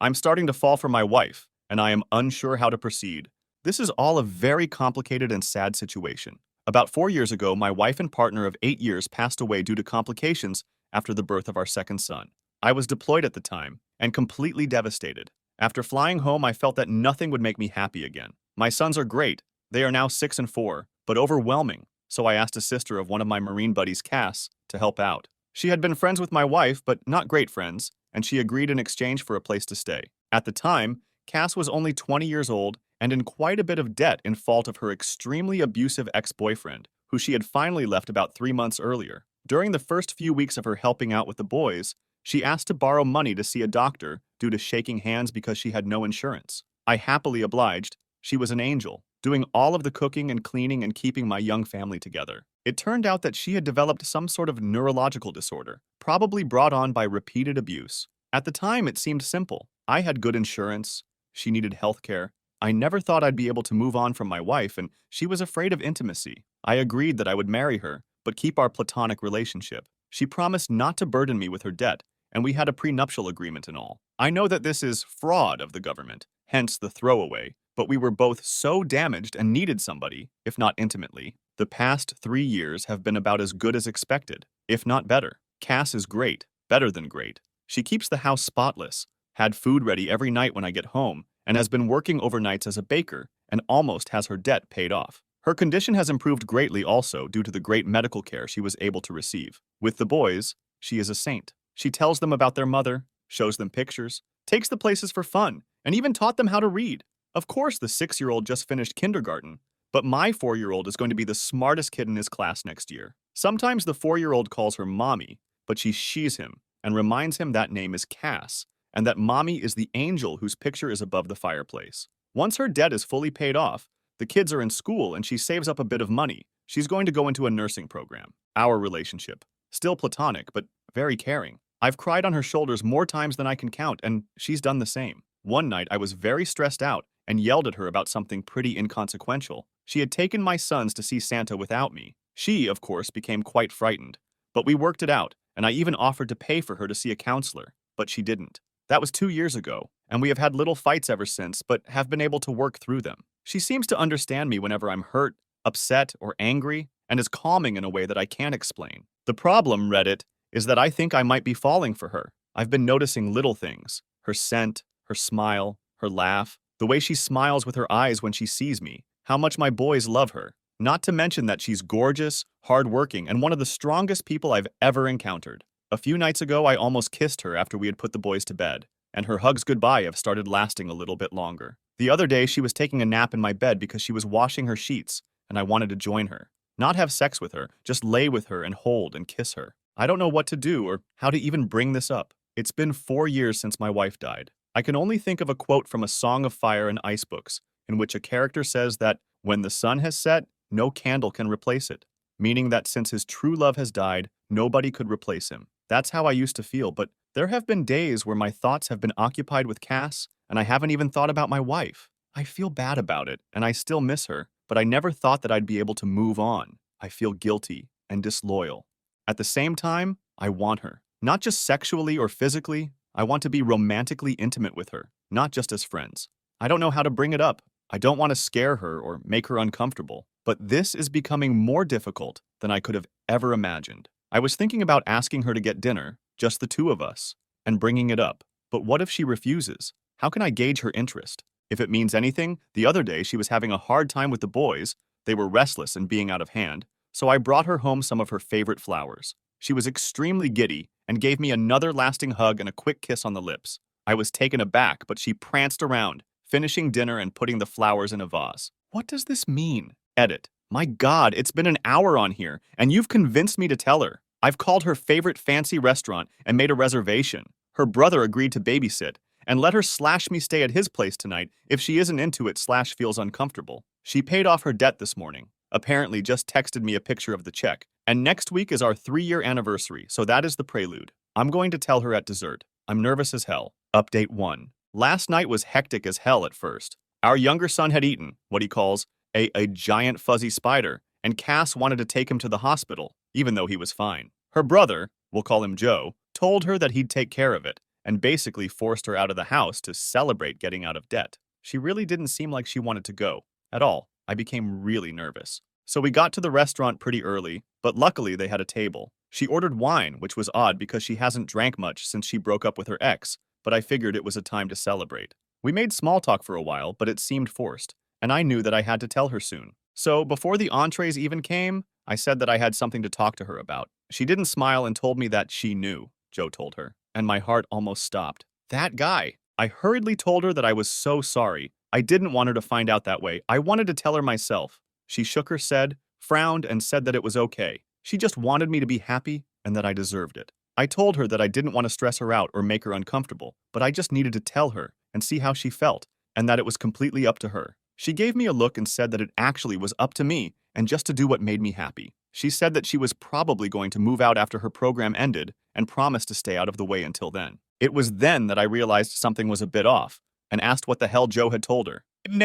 I'm starting to fall for my wife, and I am unsure how to proceed. This is all a very complicated and sad situation. About 4 years ago, my wife and partner of 8 years passed away due to complications after the birth of our second son. I was deployed at the time and completely devastated. After flying home, I felt that nothing would make me happy again. My sons are great. They are now 6 and 4, but overwhelming. So I asked a sister of one of my Marine buddies, Cass, to help out. She had been friends with my wife, but not great friends, and she agreed in exchange for a place to stay. At the time, Cass was only 20 years old and in quite a bit of debt in fault of her extremely abusive ex-boyfriend, who she had finally left about 3 months earlier. During the first few weeks of her helping out with the boys, she asked to borrow money to see a doctor due to shaking hands because she had no insurance. I happily obliged. She was an angel, doing all of the cooking and cleaning and keeping my young family together. It turned out that she had developed some sort of neurological disorder, probably brought on by repeated abuse. At the time, it seemed simple. I had good insurance. She needed health care. I never thought I'd be able to move on from my wife, and she was afraid of intimacy. I agreed that I would marry her, but keep our platonic relationship. She promised not to burden me with her debt, and we had a prenuptial agreement and all. I know that this is fraud of the government, hence the throwaway, but we were both so damaged and needed somebody, if not intimately. The past 3 years have been about as good as expected, if not better. Cass is great, better than great. She keeps the house spotless, had food ready every night when I get home, and has been working overnights as a baker and almost has her debt paid off. Her condition has improved greatly also due to the great medical care she was able to receive. With the boys, she is a saint. She tells them about their mother, shows them pictures, takes the places for fun, and even taught them how to read. Of course, the 6-year-old just finished kindergarten, but my 4-year-old is going to be the smartest kid in his class next year. Sometimes the 4-year-old calls her mommy, but she she's him and reminds him that name is Cass, and that mommy is the angel whose picture is above the fireplace. Once her debt is fully paid off, the kids are in school and she saves up a bit of money. She's going to go into a nursing program. Our relationship, still platonic, but very caring. I've cried on her shoulders more times than I can count, and she's done the same. One night, I was very stressed out and yelled at her about something pretty inconsequential. She had taken my sons to see Santa without me. She, of course, became quite frightened. But we worked it out, and I even offered to pay for her to see a counselor, but she didn't. That was 2 years ago, and we have had little fights ever since, but have been able to work through them. She seems to understand me whenever I'm hurt, upset, or angry, and is calming in a way that I can't explain. The problem, Reddit, is that I think I might be falling for her. I've been noticing little things. Her scent, her smile, her laugh, the way she smiles with her eyes when she sees me, how much my boys love her. Not to mention that she's gorgeous, hardworking, and one of the strongest people I've ever encountered. A few nights ago, I almost kissed her after we had put the boys to bed, and her hugs goodbye have started lasting a little bit longer. The other day, she was taking a nap in my bed because she was washing her sheets, and I wanted to join her. Not have sex with her, just lay with her and hold and kiss her. I don't know what to do or how to even bring this up. It's been 4 years since my wife died. I can only think of a quote from A Song of Fire and Ice books, in which a character says that when the sun has set, no candle can replace it, meaning that since his true love has died, nobody could replace him. That's how I used to feel, but there have been days where my thoughts have been occupied with Cass, and I haven't even thought about my wife. I feel bad about it, and I still miss her, but I never thought that I'd be able to move on. I feel guilty and disloyal. At the same time, I want her. Not just sexually or physically, I want to be romantically intimate with her, not just as friends. I don't know how to bring it up. I don't want to scare her or make her uncomfortable, but this is becoming more difficult than I could have ever imagined. I was thinking about asking her to get dinner, just the two of us, and bringing it up. But what if she refuses? How can I gauge her interest? If it means anything, the other day she was having a hard time with the boys. They were restless and being out of hand, so I brought her home some of her favorite flowers. She was extremely giddy and gave me another lasting hug and a quick kiss on the lips. I was taken aback, but she pranced around, finishing dinner and putting the flowers in a vase. What does this mean? Edit. My God, it's been an hour on here, and you've convinced me to tell her. I've called her favorite fancy restaurant and made a reservation. Her brother agreed to babysit, and let her slash me stay at his place tonight if she isn't into it / feels uncomfortable. She paid off her debt this morning. Apparently just texted me a picture of the check. And next week is our 3-year anniversary, so that is the prelude. I'm going to tell her at dessert. I'm nervous as hell. Update 1. Last night was hectic as hell at first. Our younger son had eaten what he calls a giant fuzzy spider, and Cass wanted to take him to the hospital, even though he was fine. Her brother, we'll call him Joe, told her that he'd take care of it, and basically forced her out of the house to celebrate getting out of debt. She really didn't seem like she wanted to go at all. I became really nervous. So we got to the restaurant pretty early, but luckily they had a table. She ordered wine, which was odd because she hasn't drank much since she broke up with her ex, but I figured it was a time to celebrate. We made small talk for a while, but it seemed forced, and I knew that I had to tell her soon. So before the entrees even came, I said that I had something to talk to her about. She didn't smile and told me that she knew, Joe told her, and my heart almost stopped. That guy. I hurriedly told her that I was so sorry. I didn't want her to find out that way. I wanted to tell her myself. She shook her head, frowned, and said that it was okay. She just wanted me to be happy and that I deserved it. I told her that I didn't want to stress her out or make her uncomfortable, but I just needed to tell her and see how she felt, and that it was completely up to her. She gave me a look and said that it actually was up to me and just to do what made me happy. She said that she was probably going to move out after her program ended and promised to stay out of the way until then. It was then that I realized something was a bit off and asked what the hell Joe had told her.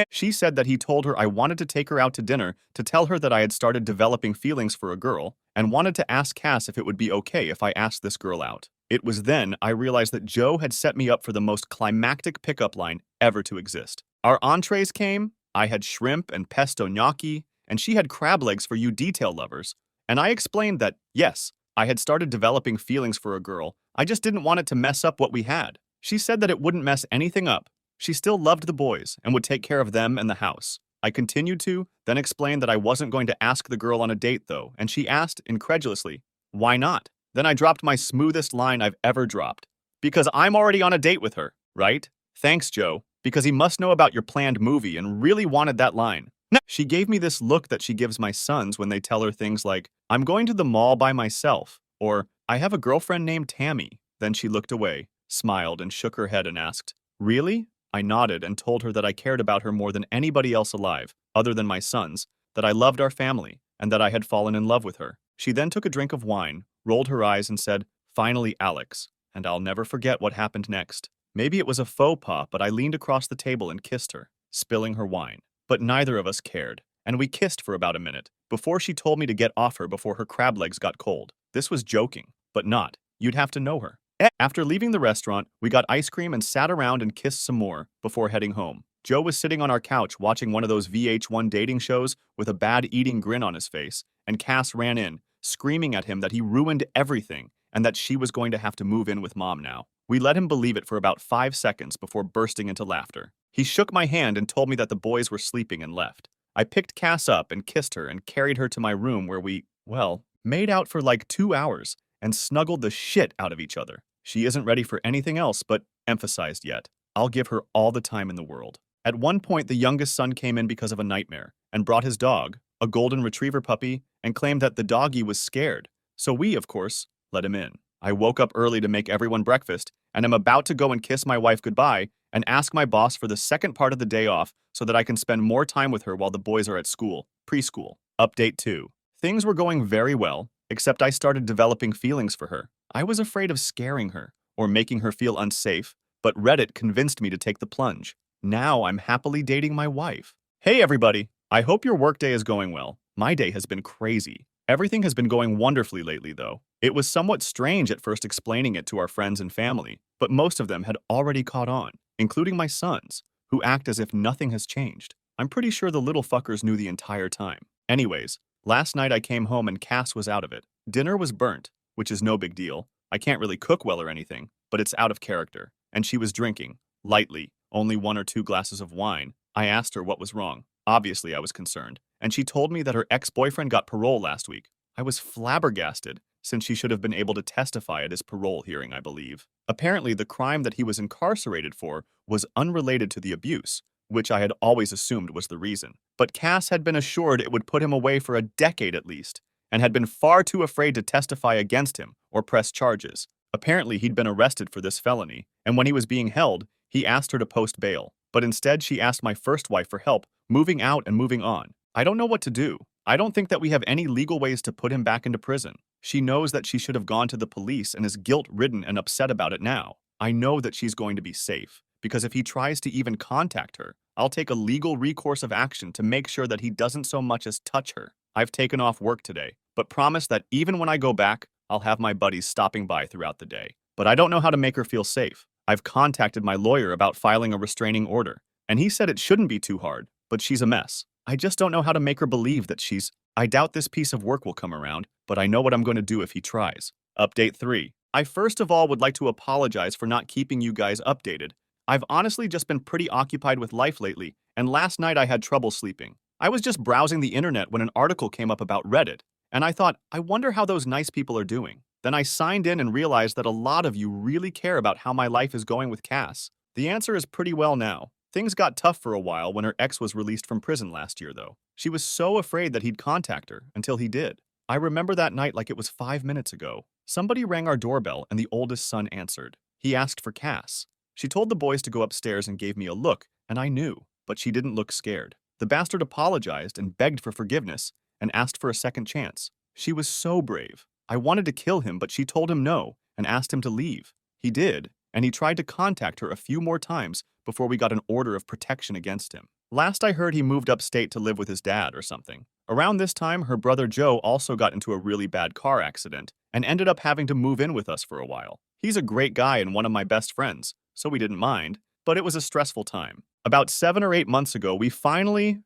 She said that he told her I wanted to take her out to dinner to tell her that I had started developing feelings for a girl and wanted to ask Cass if it would be okay if I asked this girl out. It was then I realized that Joe had set me up for the most climactic pickup line ever to exist. Our entrees came. I had shrimp and pesto gnocchi, and she had crab legs for you detail lovers. And I explained that, yes, I had started developing feelings for a girl. I just didn't want it to mess up what we had. She said that it wouldn't mess anything up. She still loved the boys and would take care of them and the house. I continued to, then explained that I wasn't going to ask the girl on a date though, and she asked, incredulously, why not? Then I dropped my smoothest line I've ever dropped. Because I'm already on a date with her, right? Thanks, Joe, because he must know about your planned movie and really wanted that line. No. She gave me this look that she gives my sons when they tell her things like, I'm going to the mall by myself, or I have a girlfriend named Tammy. Then she looked away, smiled, and shook her head and asked, really? I nodded and told her that I cared about her more than anybody else alive, other than my sons, that I loved our family, and that I had fallen in love with her. She then took a drink of wine, rolled her eyes, and said, finally, Alex, and I'll never forget what happened next. Maybe it was a faux pas, but I leaned across the table and kissed her, spilling her wine. But neither of us cared, and we kissed for about a minute, before she told me to get off her before her crab legs got cold. This was joking, but not. You'd have to know her. After leaving the restaurant, we got ice cream and sat around and kissed some more before heading home. Joe was sitting on our couch watching one of those VH1 dating shows with a bad eating grin on his face, and Cass ran in, screaming at him that he ruined everything and that she was going to have to move in with Mom now. We let him believe it for about 5 seconds before bursting into laughter. He shook my hand and told me that the boys were sleeping and left. I picked Cass up and kissed her and carried her to my room where we, well, made out for like 2 hours and snuggled the shit out of each other. She isn't ready for anything else but emphasized yet. I'll give her all the time in the world. At one point, the youngest son came in because of a nightmare and brought his dog, a golden retriever puppy, and claimed that the doggy was scared. So we, of course, let him in. I woke up early to make everyone breakfast and am about to go and kiss my wife goodbye and ask my boss for the second part of the day off so that I can spend more time with her while the boys are at school, preschool. Update 2. Things were going very well, except I started developing feelings for her. I was afraid of scaring her or making her feel unsafe, but Reddit convinced me to take the plunge. Now I'm happily dating my wife. Hey everybody, I hope your workday is going well. My day has been crazy. Everything has been going wonderfully lately though. It was somewhat strange at first explaining it to our friends and family, but most of them had already caught on, including my sons, who act as if nothing has changed. I'm pretty sure the little fuckers knew the entire time. Anyways, last night I came home and Cass was out of it. Dinner was burnt, which is no big deal. I can't really cook well or anything, but it's out of character. And she was drinking, lightly, only 1 or 2 glasses of wine. I asked her what was wrong. Obviously, I was concerned. And she told me that her ex-boyfriend got parole last week. I was flabbergasted, since she should have been able to testify at his parole hearing, I believe. Apparently, the crime that he was incarcerated for was unrelated to the abuse, which I had always assumed was the reason. But Cass had been assured it would put him away for a decade at least, and had been far too afraid to testify against him or press charges. Apparently, he'd been arrested for this felony, and when he was being held, he asked her to post bail. But instead, she asked my first wife for help, moving out and moving on. I don't know what to do. I don't think that we have any legal ways to put him back into prison. She knows that she should have gone to the police and is guilt-ridden and upset about it now. I know that she's going to be safe, because if he tries to even contact her, I'll take a legal recourse of action to make sure that he doesn't so much as touch her. I've taken off work today, but promise that even when I go back, I'll have my buddies stopping by throughout the day. but I don't know how to make her feel safe. I've contacted my lawyer about filing a restraining order, and he said it shouldn't be too hard, but she's a mess. I just don't know how to make her believe that she's... I doubt this piece of work will come around, but I know what I'm going to do if he tries. Update 3. I first of all would like to apologize for not keeping you guys updated. I've honestly just been pretty occupied with life lately, and last night I had trouble sleeping. I was just browsing the internet when an article came up about Reddit, and I thought, I wonder how those nice people are doing. Then I signed in and realized that a lot of you really care about how my life is going with Cass. The answer is pretty well now. Things got tough for a while when her ex was released from prison last year, though. She was so afraid that he'd contact her until he did. I remember that night like it was 5 minutes ago. Somebody rang our doorbell and the oldest son answered. He asked for Cass. She told the boys to go upstairs and gave me a look, and I knew, but she didn't look scared. The bastard apologized and begged for forgiveness and asked for a second chance. She was so brave. I wanted to kill him, but she told him no and asked him to leave. He did, and he tried to contact her a few more times before we got an order of protection against him. Last I heard, he moved upstate to live with his dad or something. Around this time, her brother Joe also got into a really bad car accident and ended up having to move in with us for a while. He's a great guy and one of my best friends, so we didn't mind, but it was a stressful time. About 7 or 8 months ago, we finally,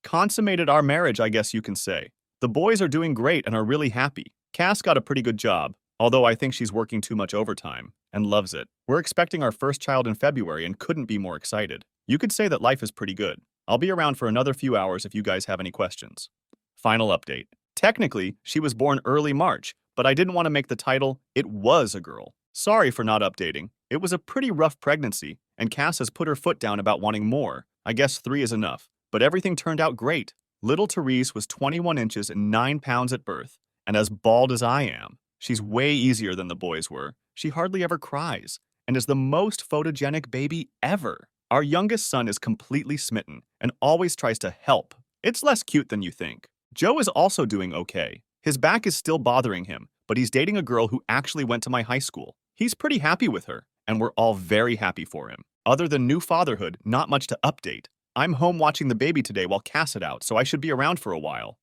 consummated our marriage, I guess you can say. The boys are doing great and are really happy. Cass got a pretty good job, although I think she's working too much overtime, and loves it. We're expecting our first child in February and couldn't be more excited. You could say that life is pretty good. I'll be around for another few hours if you guys have any questions. Final update. Technically, she was born early March, but I didn't want to make the title, "It was a girl." Sorry for not updating. It was a pretty rough pregnancy, and Cass has put her foot down about wanting more. I guess 3 is enough. But everything turned out great. Little Therese was 21 inches and 9 pounds at birth, and as bald as I am. She's way easier than the boys were. She hardly ever cries, and is the most photogenic baby ever. Our youngest son is completely smitten and always tries to help. It's less cute than you think. Joe is also doing okay. His back is still bothering him, but he's dating a girl who actually went to my high school. He's pretty happy with her, and we're all very happy for him. Other than new fatherhood, not much to update. I'm home watching the baby today while Cass is out, so I should be around for a while.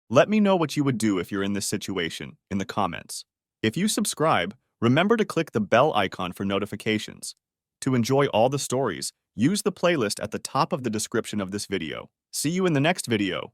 Let me know what you would do if you're in this situation in the comments. If you subscribe, remember to click the bell icon for notifications. To enjoy all the stories, use the playlist at the top of the description of this video. See you in the next video.